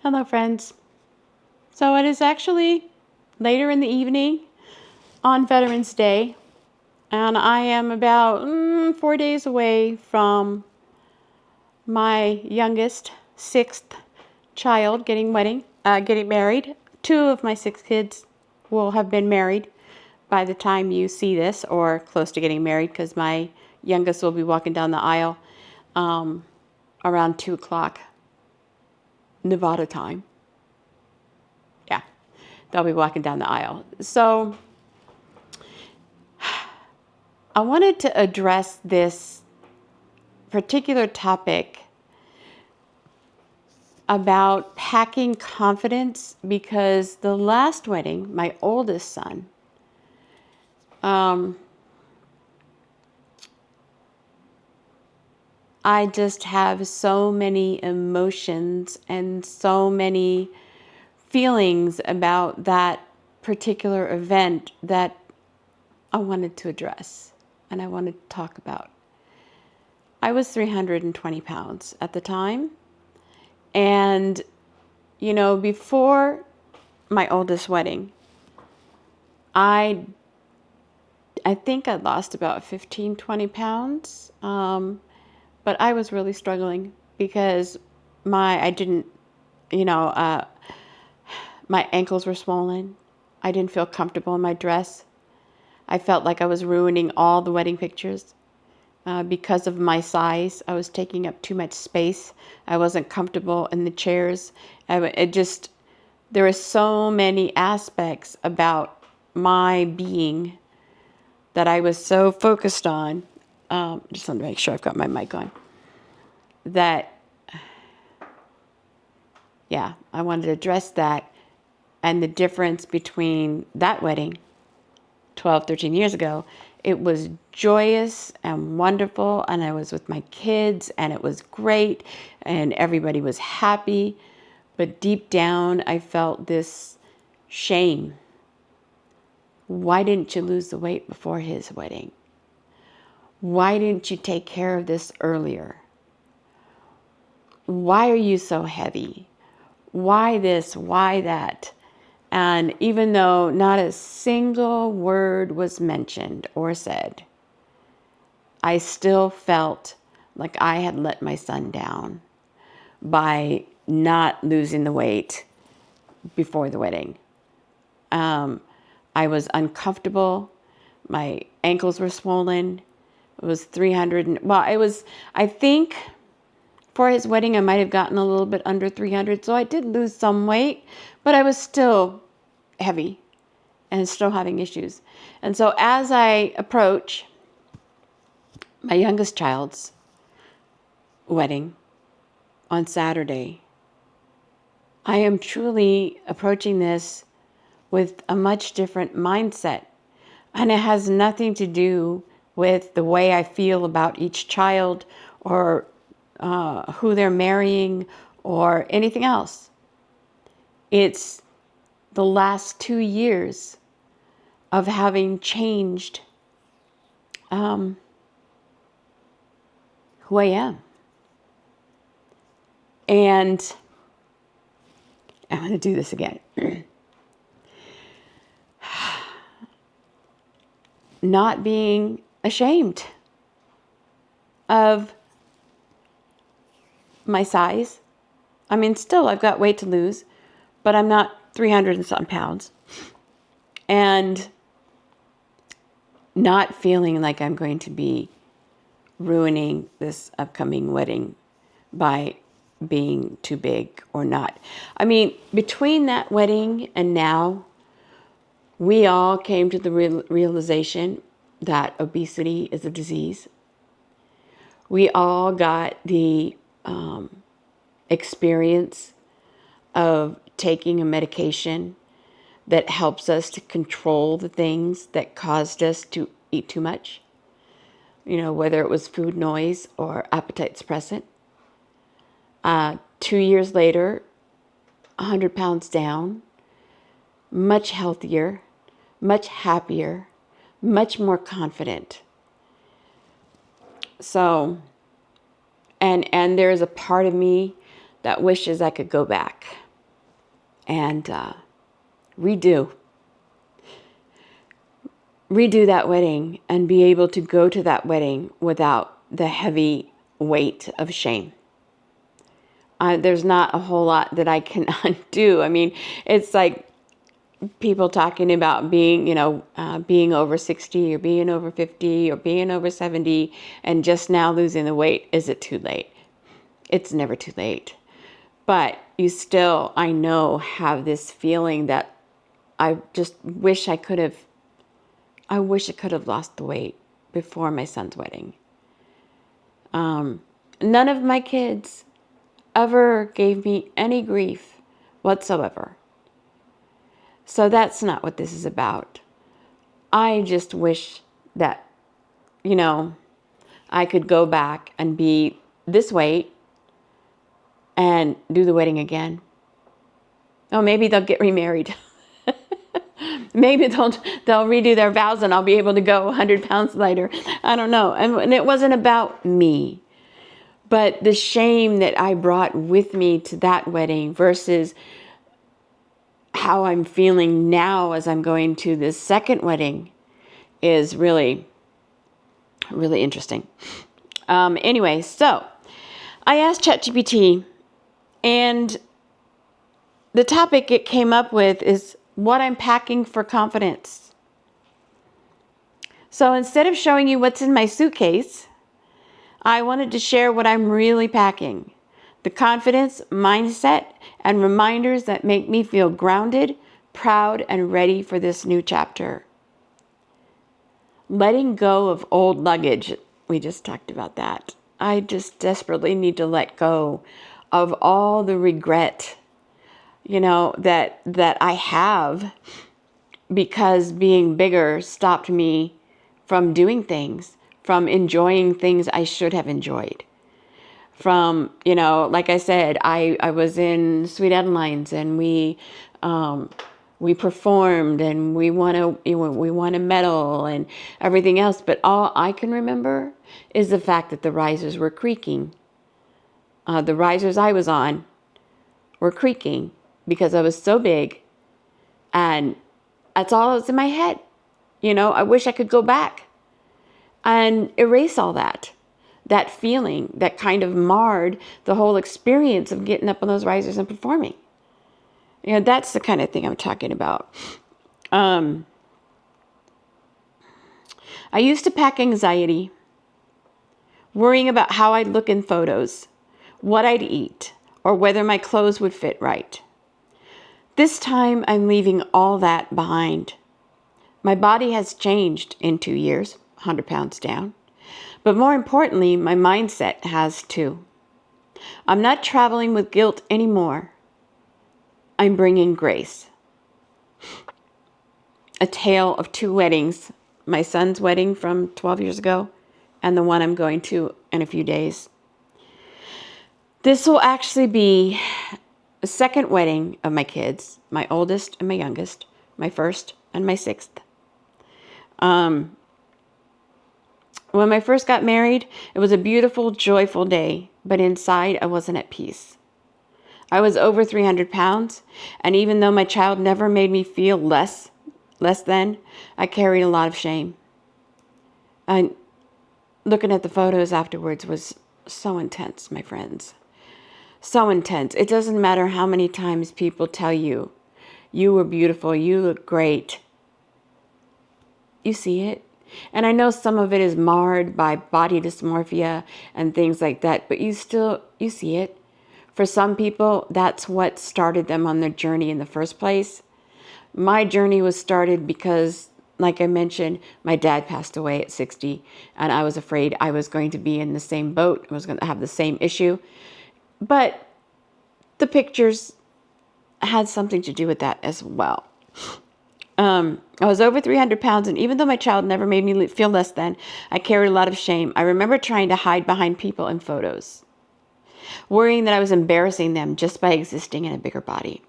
Hello, friends. So it is actually later in the evening on Veterans Day, and I am about 4 days away from my youngest, sixth child getting married. Two of my six kids will have been married by the time you see this, or close to getting married, because my youngest will be walking down the aisle around 2 o'clock Nevada time. Yeah, they'll be walking down the aisle. So I wanted to address this particular topic about packing confidence, because the last wedding, my oldest son, I just have so many emotions and so many feelings about that particular event that I wanted to address and I wanted to talk about. I was 320 pounds at the time. And, before my oldest wedding, I think I lost about 15, 20 pounds. But I was really struggling because I didn't, my ankles were swollen. I didn't feel comfortable in my dress. I felt like I was ruining all the wedding pictures. Because of my size, I was taking up too much space. I wasn't comfortable in the chairs. There were so many aspects about my being that I was so focused on. Just want to make sure I've got my mic on. That, yeah, I wanted to address that and the difference between that wedding 12, 13 years ago. It was joyous and wonderful, and I was with my kids, and it was great, and everybody was happy. But deep down, I felt this shame. Why didn't you lose the weight before his wedding? Why didn't you take care of this earlier? Why are you so heavy? Why this? Why that? And even though not a single word was mentioned or said, I still felt like I had let my son down by not losing the weight before the wedding. I was uncomfortable. My ankles were swollen. It was 300. I think for his wedding, I might have gotten a little bit under 300. So I did lose some weight, but I was still heavy and still having issues. And so as I approach my youngest child's wedding on Saturday, I am truly approaching this with a much different mindset. And it has nothing to do with the way I feel about each child or who they're marrying or anything else. It's the last 2 years of having changed who I am. And I'm going to do this again. Not being ashamed of my size. I mean, still, I've got weight to lose, but I'm not 300 and some pounds. And not feeling like I'm going to be ruining this upcoming wedding by being too big or not. I mean, between that wedding and now, we all came to the realization that obesity is a disease. We all got the experience of taking a medication that helps us to control the things that caused us to eat too much. Whether it was food noise or appetite suppressant. 2 years later, 100 pounds down, much healthier, much happier, much more confident. So, and there's a part of me that wishes I could go back. and redo that wedding and be able to go to that wedding without the heavy weight of shame. There's not a whole lot that I can undo. I mean, it's like people talking about being, being over 60 or being over 50 or being over 70 and just now losing the weight. Is it too late? It's never too late. But you still, I know, have this feeling that I just wish I could have lost the weight before my son's wedding. None of my kids ever gave me any grief whatsoever. So that's not what this is about. I just wish that, I could go back and be this weight and do the wedding again. Oh, maybe they'll get remarried. Maybe they'll redo their vows and I'll be able to go 100 pounds lighter. I don't know. And it wasn't about me. But the shame that I brought with me to that wedding versus how I'm feeling now as I'm going to this second wedding is really, really interesting. Anyway, so I asked ChatGPT, and the topic it came up with is what I'm packing for confidence. So instead of showing you what's in my suitcase, I wanted to share what I'm really packing. The confidence, mindset, and reminders that make me feel grounded, proud, and ready for this new chapter. Letting go of old luggage. We just talked about that. I just desperately need to let go of all the regret, that I have because being bigger stopped me from doing things, from enjoying things I should have enjoyed. From, like I said, I was in Sweet Adelines and we performed and we won a medal and everything else. But all I can remember is the fact that the risers were creaking. The risers I was on were creaking because I was so big, and that's all that was in my head. I wish I could go back and erase all that feeling that kind of marred the whole experience of getting up on those risers and performing. That's the kind of thing I'm talking about. I used to pack anxiety, worrying about how I'd look in photos, what I'd eat, or whether my clothes would fit right. This time, I'm leaving all that behind. My body has changed in 2 years, 100 pounds down. But more importantly, my mindset has too. I'm not traveling with guilt anymore. I'm bringing grace. A tale of 2 weddings, my son's wedding from 12 years ago and the one I'm going to in a few days. This will actually be the second wedding of my kids, my oldest and my youngest, my first and my sixth. When I first got married, it was a beautiful, joyful day, but inside I wasn't at peace. I was over 300 pounds, and even though my child never made me feel less than, I carried a lot of shame. And looking at the photos afterwards was so intense, my friends. So intense. It doesn't matter how many times people tell you, you were beautiful, you look great. You see it. And I know some of it is marred by body dysmorphia and things like that, but you see it. For some people, that's what started them on their journey in the first place. My journey was started because, like I mentioned, my dad passed away at 60, and I was afraid I was going to be in the same boat. I was going to have the same issue. But the pictures had something to do with that as well. I was over 300 pounds, and even though my child never made me feel less than, I carried a lot of shame. I remember trying to hide behind people in photos, worrying that I was embarrassing them just by existing in a bigger body.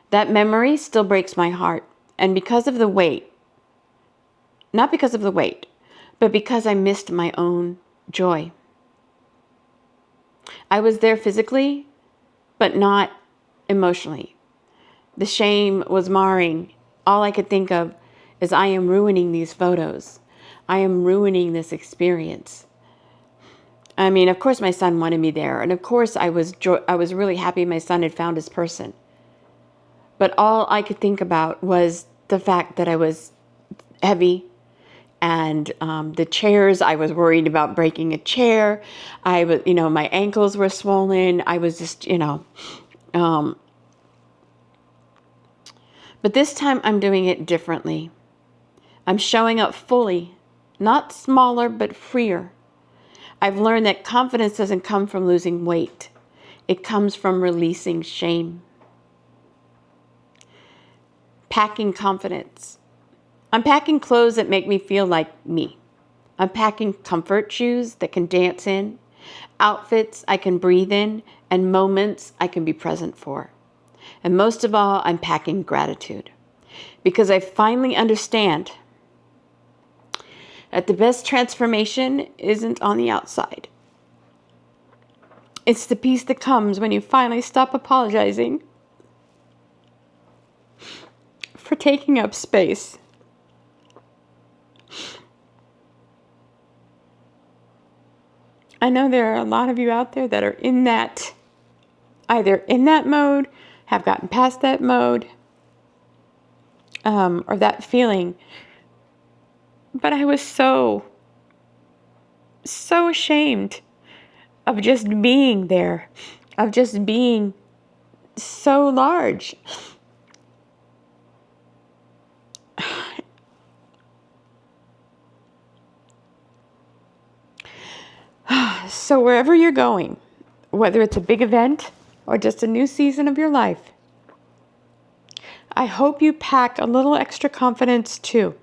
That memory still breaks my heart, and because of the weight, not because of the weight, but because I missed my own joy. I was there physically, but not emotionally. The shame was marring. All I could think of is I am ruining these photos. I am ruining this experience. I mean, of course my son wanted me there. And of course I was really happy my son had found his person. But all I could think about was the fact that I was heavy, and the chairs, I was worried about breaking a chair. I was, my ankles were swollen. I was just, but this time I'm doing it differently. I'm showing up fully, not smaller, but freer. I've learned that confidence doesn't come from losing weight. It comes from releasing shame. Packing confidence. I'm packing clothes that make me feel like me. I'm packing comfort shoes that can dance in, outfits I can breathe in, and moments I can be present for. And most of all, I'm packing gratitude, because I finally understand that the best transformation isn't on the outside. It's the peace that comes when you finally stop apologizing for taking up space. I know there are a lot of you out there that are in that, either in that mode, have gotten past that mode, or that feeling. But I was so ashamed of just being there, of just being so large. So wherever you're going, whether it's a big event or just a new season of your life, I hope you pack a little extra confidence too.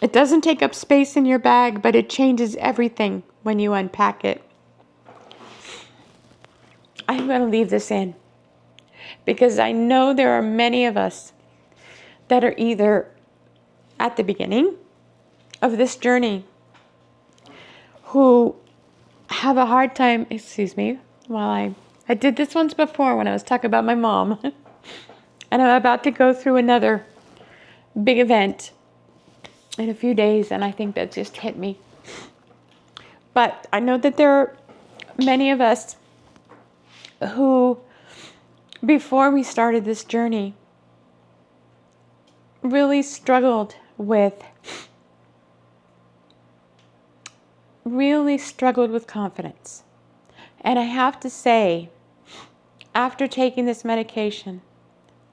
It doesn't take up space in your bag, but it changes everything when you unpack it. I'm going to leave this in because I know there are many of us that are either at the beginning of this journey who have a hard time, while I did this once before when I was talking about my mom, and I'm about to go through another big event in a few days, and I think that just hit me. But I know that there are many of us who, before we started this journey, really struggled with confidence. And I have to say, after taking this medication,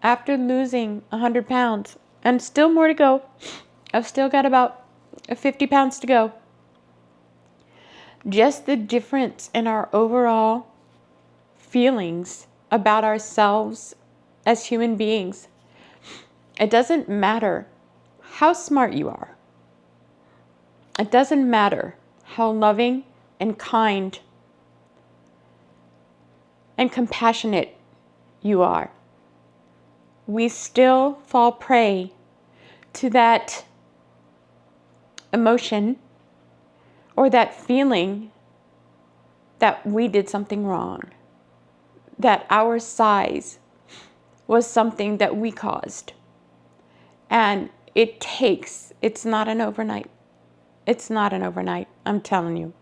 after losing 100 pounds, and still more to go, I've still got about 50 pounds to go, just the difference in our overall feelings about ourselves as human beings. It doesn't matter how smart you are. It doesn't matter how loving and kind and compassionate you are. We still fall prey to that emotion or that feeling that we did something wrong, that our size was something that we caused. And it's not an overnight. It's not an overnight, I'm telling you.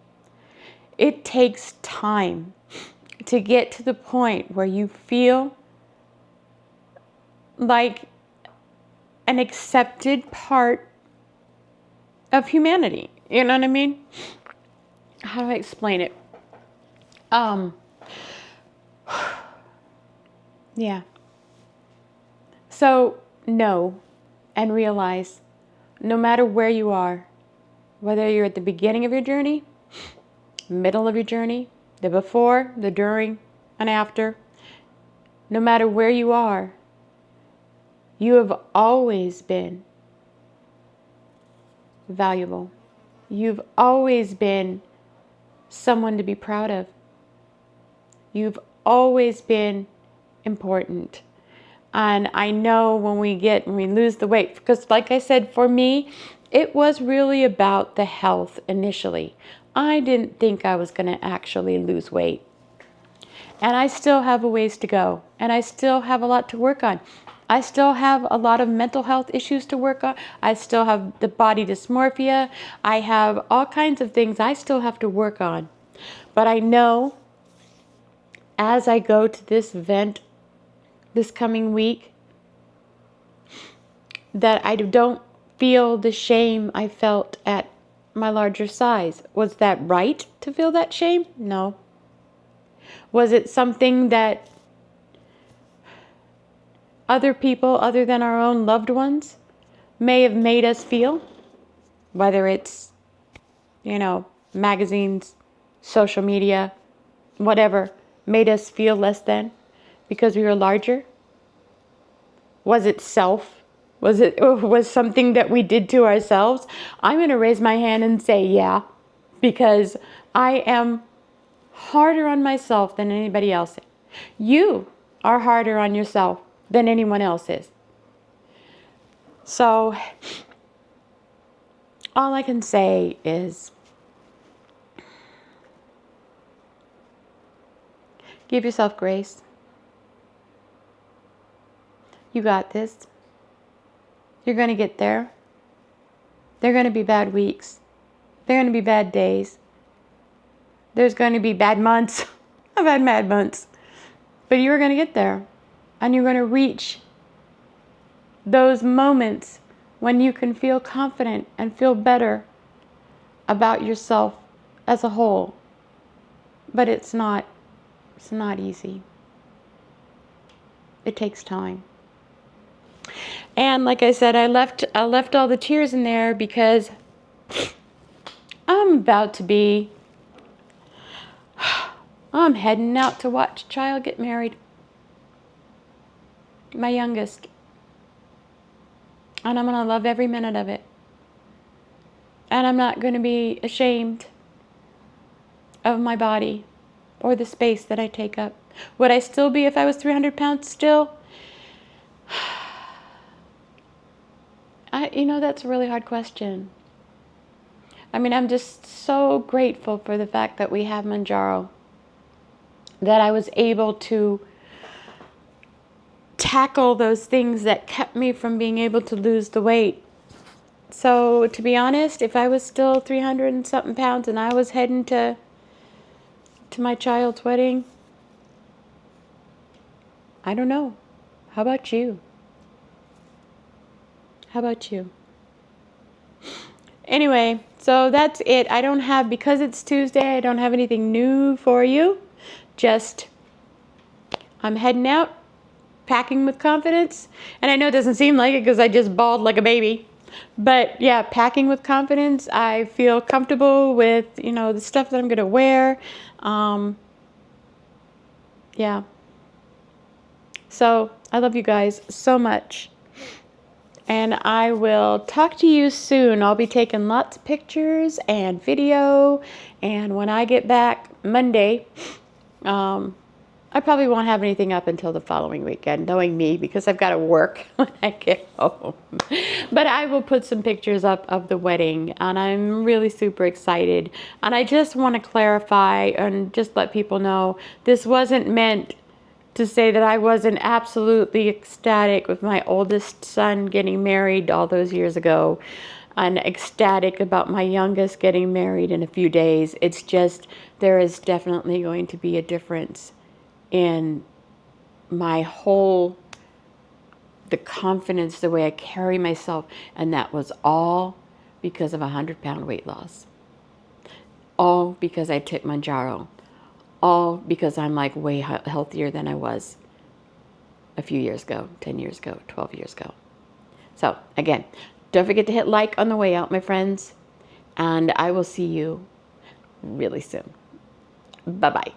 It takes time to get to the point where you feel like an accepted part of humanity. You know what I mean? How do I explain it? Yeah. So know and realize, no matter where you are, whether you're at the beginning of your journey, middle of your journey, the before, the during, and after, no matter where you are, you have always been valuable. You've always been someone to be proud of. You've always been important. And I know when we lose the weight, because like I said, for me, it was really about the health initially. I didn't think I was going to actually lose weight. And I still have a ways to go. And I still have a lot to work on. I still have a lot of mental health issues to work on. I still have the body dysmorphia. I have all kinds of things I still have to work on. But I know as I go to this event this coming week that I don't feel the shame I felt at my larger size. Was that right to feel that shame? No. Was it something that other people other than our own loved ones may have made us feel? Whether it's, magazines, social media, whatever, made us feel less than because we were larger? Was it self? Was something that we did to ourselves? I'm going to raise my hand and say yeah, because I am harder on myself than anybody else is. You are harder on yourself than anyone else is. So all I can say is give yourself grace. You got this. You're going to get there. There are going to be bad weeks. There are going to be bad days. There's going to be bad months. I've had bad months. But you're going to get there. And you're going to reach those moments when you can feel confident and feel better about yourself as a whole. But it's not easy. It takes time. And like I said, I left all the tears in there because I'm heading out to watch a child get married. My youngest. And I'm going to love every minute of it. And I'm not going to be ashamed of my body or the space that I take up. Would I still be if I was 300 pounds still? That's a really hard question. I mean, I'm just so grateful for the fact that we have Manjaro, that I was able to tackle those things that kept me from being able to lose the weight. So to be honest, if I was still 300 and something pounds and I was heading to my child's wedding, I don't know. How about you? How about you? Anyway, so that's it. Because it's Tuesday, I don't have anything new for you. Just, I'm heading out, packing with confidence. And I know it doesn't seem like it because I just bawled like a baby. But yeah, packing with confidence. I feel comfortable with, the stuff that I'm going to wear. Yeah. So I love you guys so much. And I will talk to you soon. I'll be taking lots of pictures and video. And when I get back Monday, I probably won't have anything up until the following weekend, knowing me, because I've got to work when I get home. But I will put some pictures up of the wedding, and I'm really super excited. And I just want to clarify and just let people know this wasn't meant to say that I wasn't absolutely ecstatic with my oldest son getting married all those years ago, and ecstatic about my youngest getting married in a few days. It's just there is definitely going to be a difference in my whole, the confidence, the way I carry myself, and that was all because of a 100-pound weight loss. All because I took Manjaro. All because I'm like way healthier than I was a few years ago, 10 years ago, 12 years ago. So again, don't forget to hit like on the way out, my friends. And I will see you really soon. Bye-bye.